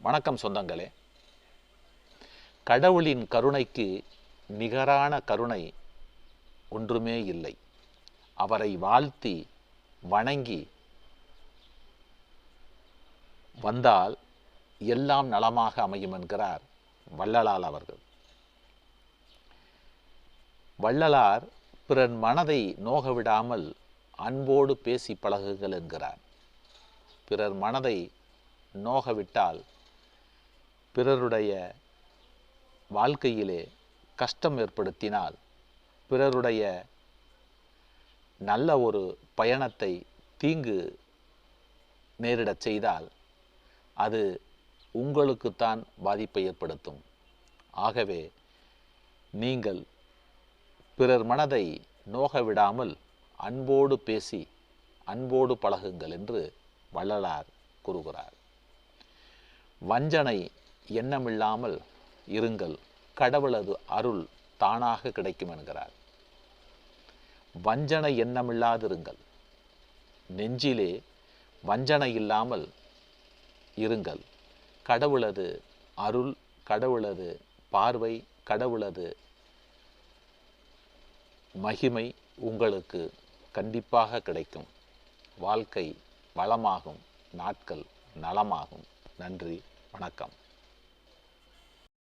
வணக்கம் சொந்தங்களே. கடவுளின் கருணைக்கு நிகரான கருணை ஒன்றுமே இல்லை. அவரை வாழ்த்தி வணங்கி வந்தால் எல்லாம் நலமாக அமையும் என்கிறார் வள்ளலார் அவர்கள். வள்ளலார் பிறர் மனதை நோகவிடாமல் அன்போடு பேசி பழகுங்கள் என்கிறார். பிறர் மனதை நோகவிட்டால் பிறருடைய வாழ்க்கையிலே கஷ்டம் ஏற்படுத்தினால், பிறருடைய நல்ல ஒரு பயணத்தை தீங்கு நேரிடச் செய்தால் அது உங்களுக்குத்தான் பாதிப்பை ஏற்படுத்தும். ஆகவே நீங்கள் பிறர் மனதை நோகவிடாமல் அன்போடு பேசி அன்போடு பழகுங்கள் என்று வள்ளலார் கூறுகிறார். வஞ்சனை எண்ணமில்லாமல் இருங்கள், கடவுளது அருள் தானாக கிடைக்கும் என்கிறார். வஞ்சனை எண்ணமில்லாதிருங்கள், நெஞ்சிலே வஞ்சனை இல்லாமல் இருங்கள். கடவுளது அருள், கடவுளது பார்வை, கடவுளது மகிமை உங்களுக்கு கண்டிப்பாக கிடைக்கும். வாழ்க்கை வளமாகும், நாட்கள் நலமாகும். நன்றி, வணக்கம்.